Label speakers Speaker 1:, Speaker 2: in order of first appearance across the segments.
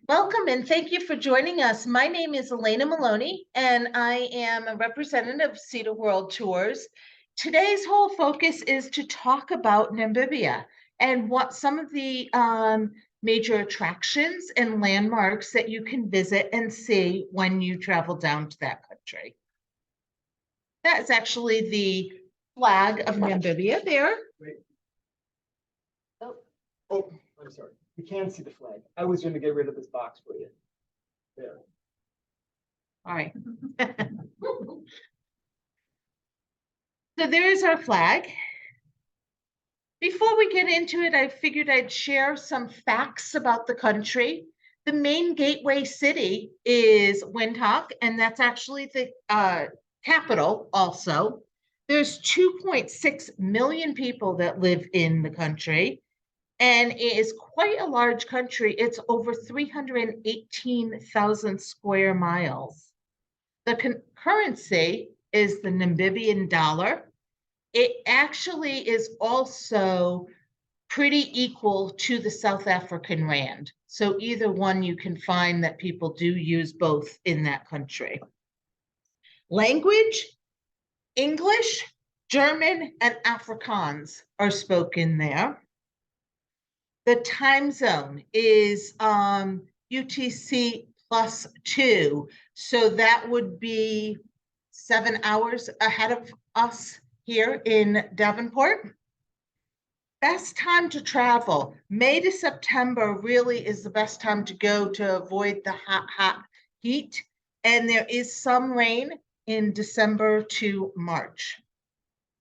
Speaker 1: Welcome and thank you for joining us. My name is Alena Maloney and I am a representative of SITA World Tours. Today's whole focus is to talk about Namibia and what some of the major attractions and landmarks that you can visit and see when you travel down to that country. That's actually the flag of Namibia there.
Speaker 2: Wait. Oh, I'm sorry. You can see the flag. I was going to get rid of this box for you. There.
Speaker 1: All right. So there's our flag. Before we get into it, I figured I'd share some facts about the country. The main gateway city is Windhoek, and that's actually the capital also. There's 2.6 million people that live in the country, and it is quite a large country. It's over 318,000 square miles. The currency is the Namibian dollar. It actually is also pretty equal to the South African rand. So either one you can find that people do use both in that country. Language, English, German, and Afrikaans are spoken there. The time zone is UTC +2. So that would be 7 hours ahead of us here in Davenport. Best time to travel. May to September really is the best time to go to avoid the hot heat. And there is some rain in December to March.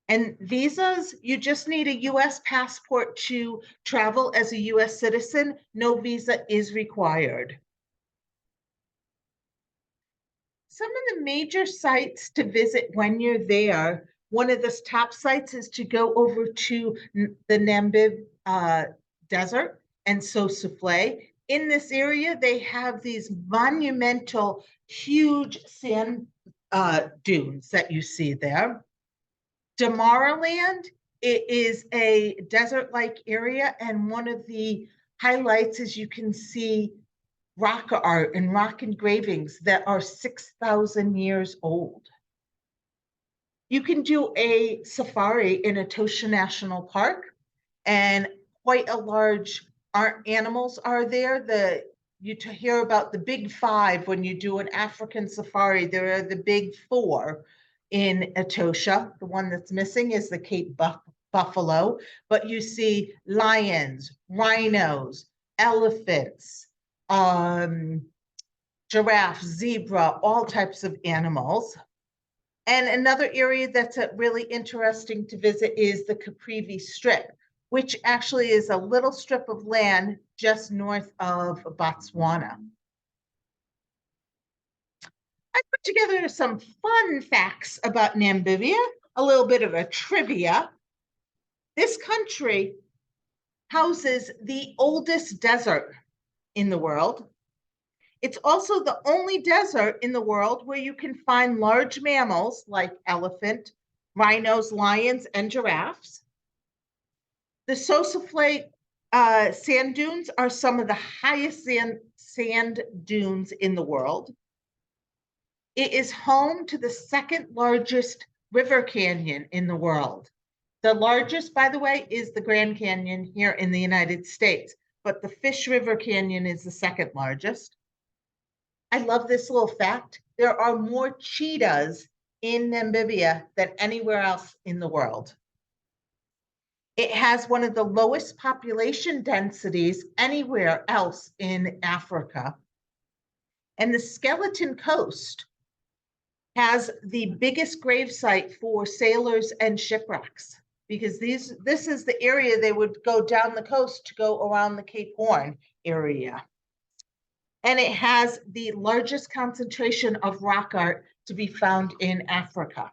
Speaker 1: And visas, you just need a US passport to travel as a US citizen. No visa is required. Some of the major sites to visit when you're there, one of the top sites is to go over to the Namib Desert and Sosufle. In this area, they have these monumental, huge sand dunes that you see there. Damaraland, it is a desert-like area, and one of the highlights is you can see rock art and rock engravings that are 6,000 years old. You can do a safari in Etosha National Park, and quite a large animals are there. You hear about the big five when you do an African safari. There are the big four in Etosha. The one that's missing is the Cape buffalo, but you see lions, rhinos, elephants, giraffe, zebra, all types of animals. And another area that's really interesting to visit is the Caprivi Strip, which actually is a little strip of land just north of Botswana. I put together some fun facts about Namibia, a little bit of a trivia. This country houses the oldest desert in the world. It's also the only desert in the world where you can find large mammals like elephant, rhinos, lions, and giraffes. The Sosufle sand dunes are some of the highest sand dunes in the world. It is home to the second largest river canyon in the world. The largest, by the way, is the Grand Canyon here in the United States, but the Fish River Canyon is the second largest. I love this little fact. There are more cheetahs in Namibia than anywhere else in the world. It has one of the lowest population densities anywhere else in Africa. And the Skeleton Coast has the biggest gravesite for sailors and shipwrecks, because this is the area they would go down the coast to go around the Cape Horn area. And it has the largest concentration of rock art to be found in Africa.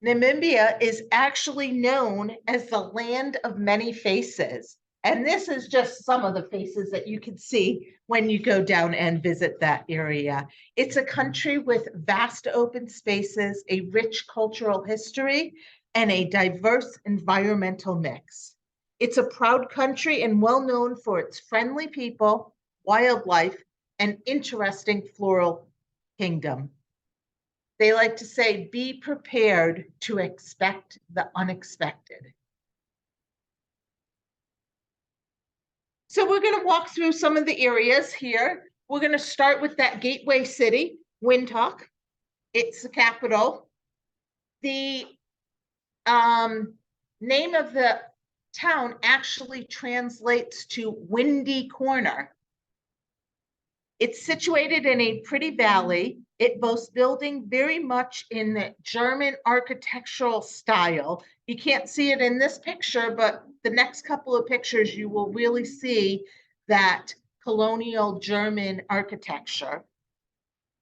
Speaker 1: Namibia is actually known as the land of many faces. And this is just some of the faces that you can see when you go down and visit that area. It's a country with vast open spaces, a rich cultural history, and a diverse environmental mix. It's a proud country and well known for its friendly people, wildlife, and interesting floral kingdom. They like to say, be prepared to expect the unexpected. So we're going to walk through some of the areas here. We're going to start with that gateway city, Windhoek. It's the capital. The name of the town actually translates to windy corner. It's situated in a pretty valley. It boasts building very much in the German architectural style. You can't see it in this picture, but the next couple of pictures, you will really see that colonial German architecture.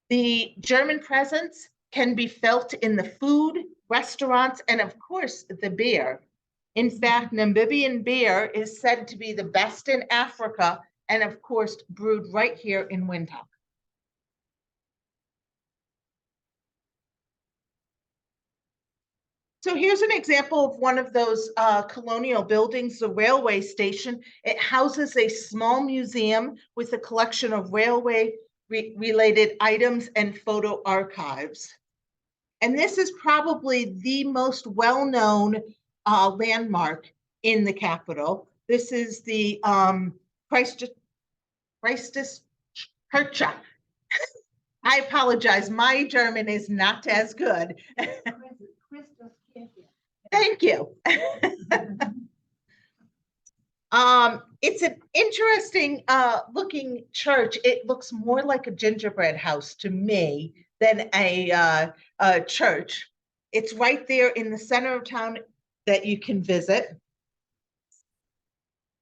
Speaker 1: The German presence can be felt in the food, restaurants, and of course, the beer. In fact, Namibian beer is said to be the best in Africa, and of course, brewed right here in Windhoek. So here's an example of one of those colonial buildings, the railway station. It houses a small museum with a collection of railway related items and photo archives. And this is probably the most well-known landmark in the capital. This is the Christus Kirche. I apologize, my German is not as good. Thank you. It's an interesting looking church. It looks more like a gingerbread house to me than a church. It's right there in the center of town that you can visit.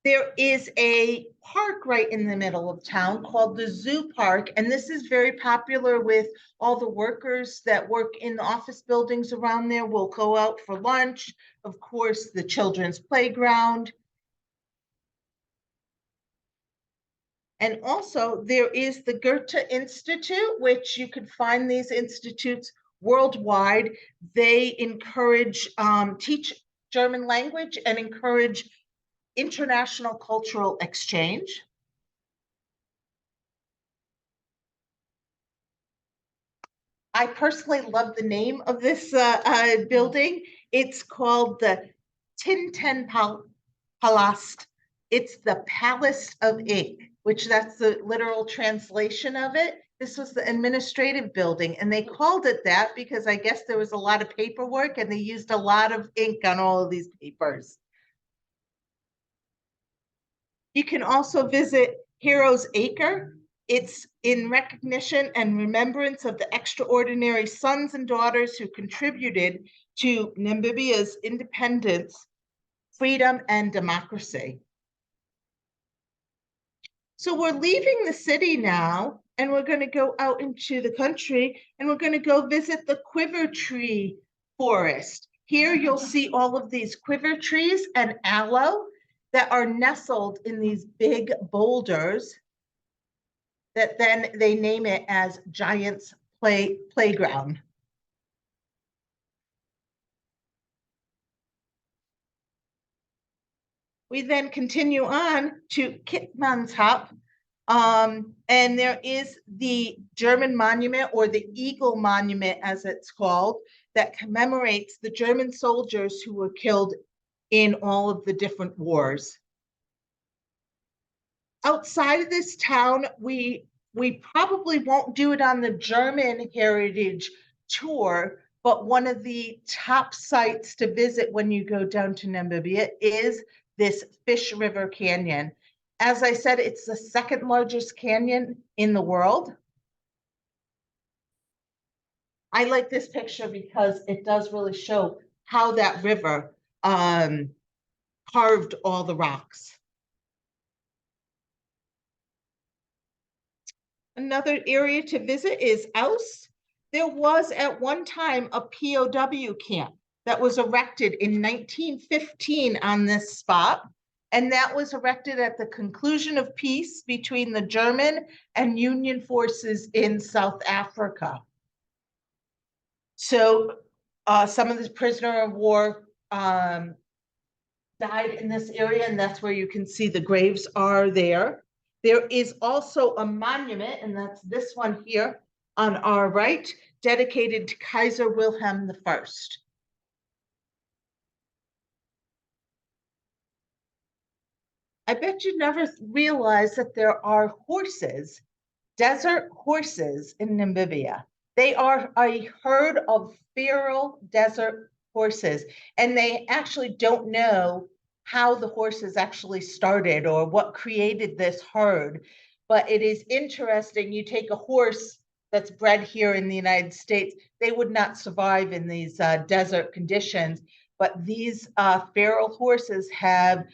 Speaker 1: There is a park right in the middle of town called the Zoo Park, and this is very popular with all the workers that work in the office buildings around there. Will go out for lunch. Of course, the children's playground. And also there is the Goethe Institute, which you can find these institutes worldwide. They encourage, teach German language and encourage international cultural exchange. I personally love the name of this building. It's called the Tintenpalast. It's the Palace of Ink, which that's the literal translation of it. This was the administrative building, and they called it that because I guess there was a lot of paperwork and they used a lot of ink on all of these papers. You can also visit Heroes Acre. It's in recognition and remembrance of the extraordinary sons and daughters who contributed to Namibia's independence, freedom, and democracy. So we're leaving the city now, and we're going to go out into the country, and we're going to go visit the quiver tree forest. Here you'll see all of these quiver trees and aloe that are nestled in these big boulders that then they name it as Giants Playground. We then continue on to Kitmanshoop, and there is the German monument, or the Eagle Monument as it's called, that commemorates the German soldiers who were killed in all of the different wars. Outside of this town, we probably won't do it on the German Heritage Tour, but one of the top sites to visit when you go down to Namibia is this Fish River Canyon. As I said, it's the second largest canyon in the world. I like this picture because it does really show how that river carved all the rocks. Another area to visit is Ouse. There was at one time a POW camp that was erected in 1915 on this spot. And that was erected at the conclusion of peace between the German and Union forces in South Africa. So some of the prisoner of war died in this area, and that's where you can see the graves are there. There is also a monument, and that's this one here on our right, dedicated to Kaiser Wilhelm I. I bet you never realized that there are horses, desert horses in Namibia. They are a herd of feral desert horses, and they actually don't know how the horses actually started or what created this herd. But it is interesting. You take a horse that's bred here in the United States, they would not survive in these desert conditions. But these feral horses have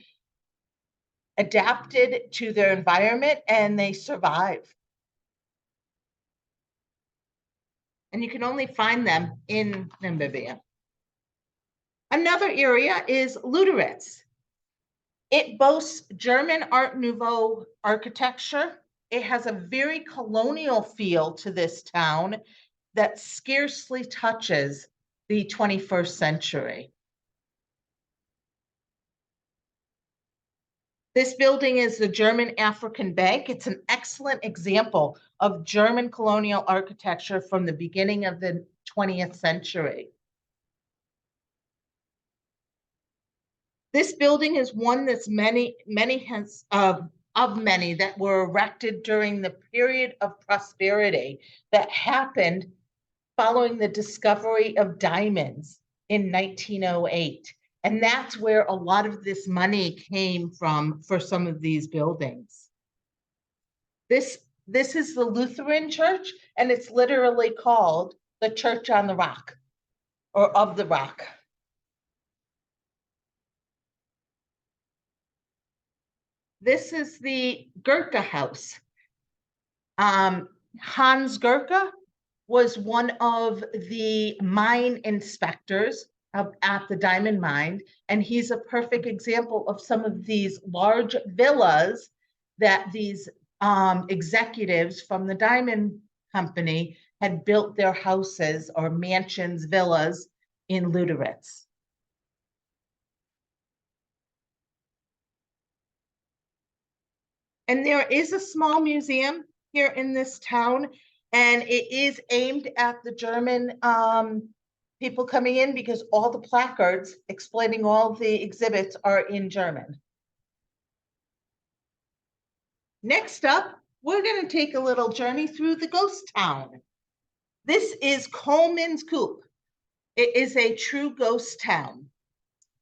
Speaker 1: adapted to their environment and they survive. And you can only find them in Namibia. Another area is Luderitz. It boasts German Art Nouveau architecture. It has a very colonial feel to this town that scarcely touches the 21st century. This building is the German African Bank. It's an excellent example of German colonial architecture from the beginning of the 20th century. This building is one that's many of many that were erected during the period of prosperity that happened following the discovery of diamonds in 1908. And that's where a lot of this money came from for some of these buildings. This is the Lutheran church, and it's literally called the Church on the Rock or of the Rock. This is the Gurka house. Hans Gurka was one of the mine inspectors at the diamond mine, and he's a perfect example of some of these large villas that these executives from the diamond company had built their houses or mansions, villas in Luderitz. And there is a small museum here in this town, and it is aimed at the German people coming in because all the placards explaining all the exhibits are in German. Next up, we're going to take a little journey through the ghost town. This is Coleman's Coop. It is a true ghost town.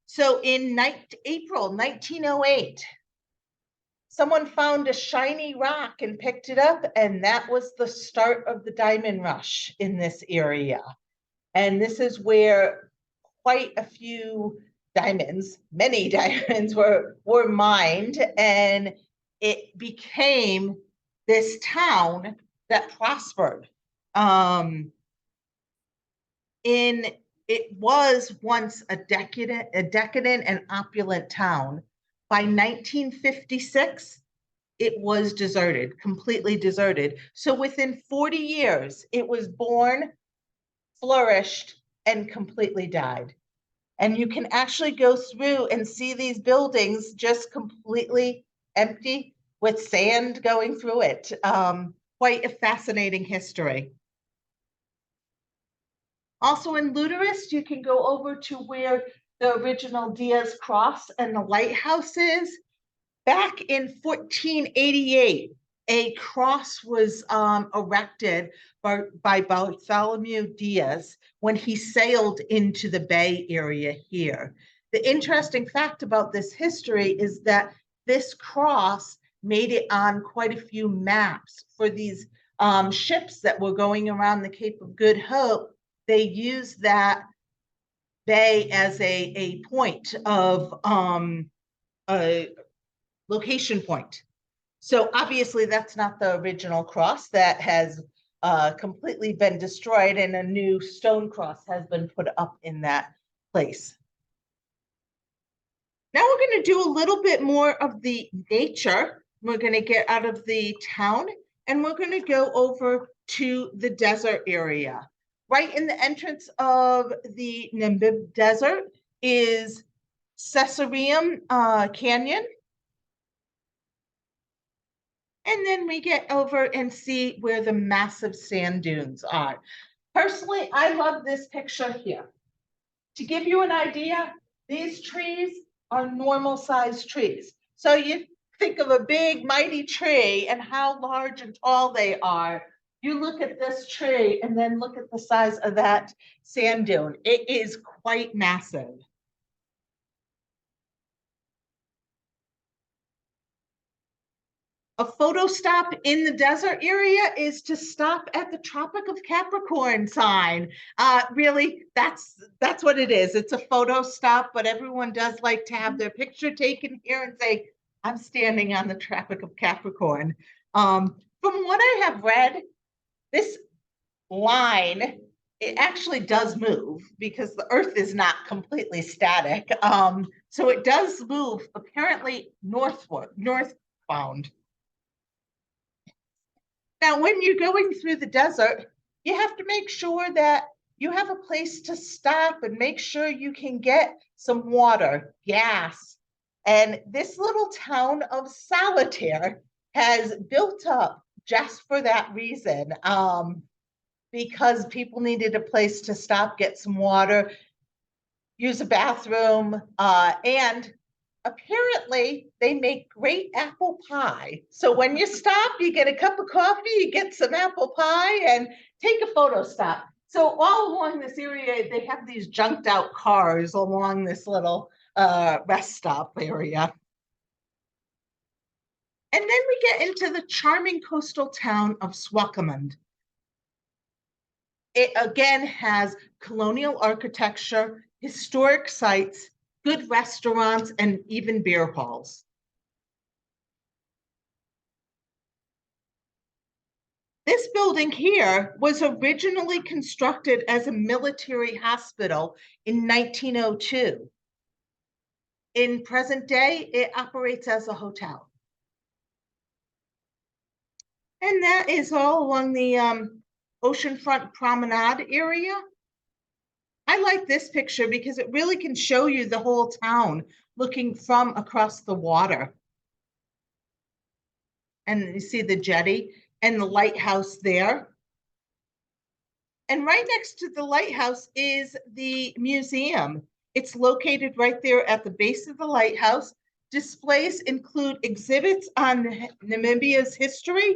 Speaker 1: So in April 1908, someone found a shiny rock and picked it up, and that was the start of the diamond rush in this area. And this is where quite a few diamonds, many diamonds were Mined, and it became this town that prospered. It was once a decadent and opulent town. By 1956, it was deserted, completely deserted. So within 40 years, it was born, flourished, and completely died. And you can actually go through and see these buildings just completely empty with sand going through it. Quite a fascinating history. Also in Luderitz, you can go over to where the original Diaz Cross and the lighthouse is. Back in 1488, a cross was erected by Bartholomew Diaz when he sailed into the Bay Area here. The interesting fact about this history is that this cross made it on quite a few maps for these ships that were going around the Cape of Good Hope. They used that bay as a point of a location point. So obviously that's not the original cross. That has completely been destroyed, and a new stone cross has been put up in that place. Now we're going to do a little bit more of the nature. We're going to get out of the town, and we're going to go over to the desert area. Right in the entrance of the Namib Desert is Caesareum Canyon. And then we get over and see where the massive sand dunes are. Personally, I love this picture here. To give you an idea, these trees are normal sized trees. So you think of a big mighty tree and how large and tall they are. You look at this tree and then look at the size of that sand dune. It is quite massive. A photo stop in the desert area is to stop at the Tropic of Capricorn sign. Really, that's what it is. It's a photo stop, but everyone does like to have their picture taken here and say, I'm standing on the Tropic of Capricorn. From what I have read, this line, it actually does move because the Earth is not completely static. So it does move apparently northbound. Now, when you're going through the desert, you have to make sure that you have a place to stop and make sure you can get some water, gas. And this little town of Solitaire has built up just for that reason, because people needed a place to stop, get some water, use a bathroom, and apparently they make great apple pie. So when you stop, you get a cup of coffee, you get some apple pie, and take a photo stop. So all along this area, they have these junked out cars along this little rest stop area. And then we get into the charming coastal town of Swakopmund. It again has colonial architecture, historic sites, good restaurants, and even beer halls. This building here was originally constructed as a military hospital in 1902. In present day, it operates as a hotel. And that is all along the oceanfront promenade area. I like this picture because it really can show you the whole town looking from across the water. And you see the jetty and the lighthouse there. And right next to the lighthouse is the museum. It's located right there at the base of the lighthouse. Displays include exhibits on Namibia's history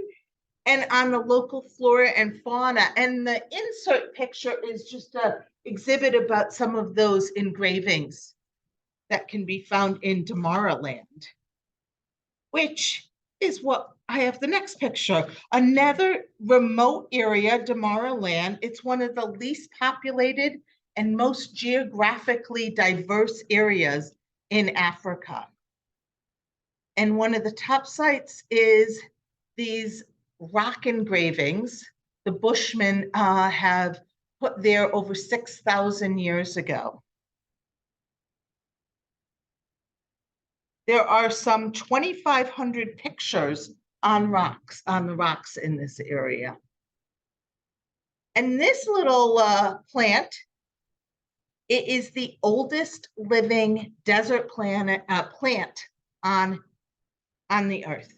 Speaker 1: and on the local flora and fauna. And the insert picture is just an exhibit about some of those engravings that can be found in Damaraland, which is what I have the next picture. Another remote area, Damaraland. It's one of the least populated and most geographically diverse areas in Africa. And one of the top sites is these rock engravings the Bushmen have put there over 6,000 years ago. There are some 2,500 pictures on the rocks in this area. And this little plant, it is the oldest living desert plant on the Earth.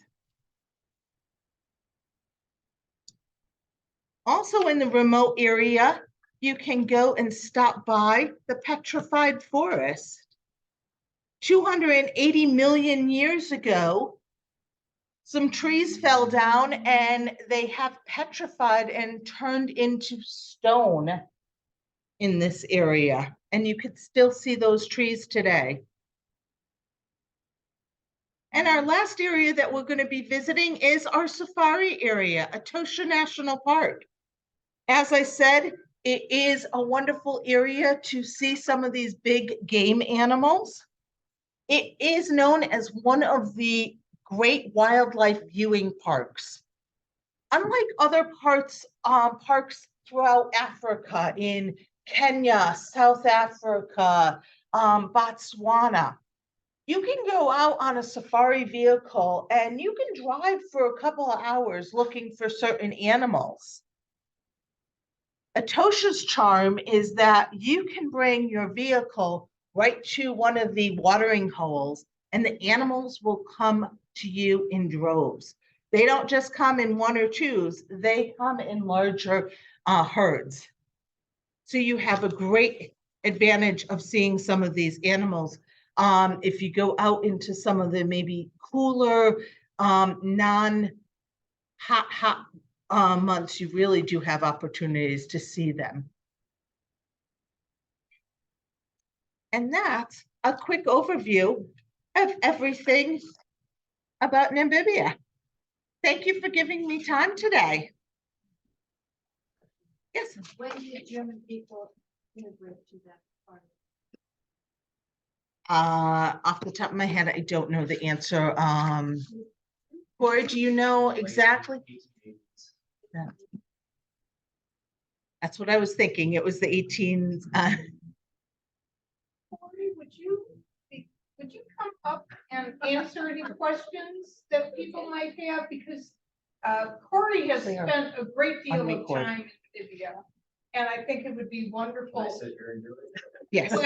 Speaker 1: Also in the remote area, you can go and stop by the petrified forest. 280 million years ago, some trees fell down and they have petrified and turned into stone in this area. And you could still see those trees today. And our last area that we're going to be visiting is our safari area, Etosha National Park. As I said, it is a wonderful area to see some of these big game animals. It is known as one of the great wildlife viewing parks. Unlike other parks throughout Africa, in Kenya, South Africa, Botswana, you can go out on a safari vehicle and you can drive for a couple of hours looking for certain animals. Etosha's charm is that you can bring your vehicle right to one of the watering holes, and the animals will come to you in droves. They don't just come in one or twos, they come in larger herds. So you have a great advantage of seeing some of these animals. If you go out into some of the maybe cooler, non-hot months, you really do have opportunities to see them. And that's a quick overview of everything about Namibia. Thank you for giving me time today. Yes.
Speaker 3: When did German people immigrate to that part?
Speaker 1: Off the top of my head, I don't know the answer. Corey, do you know exactly? Yeah. That's what I was thinking. It was the 18.
Speaker 4: Corey, would you come up and answer any questions that people might have? Because Corey has
Speaker 1: They are
Speaker 4: spent a great deal
Speaker 1: on
Speaker 4: of
Speaker 1: record.
Speaker 4: time in Namibia, and I think it would be wonderful.
Speaker 2: Sit here and do it.
Speaker 1: Yes.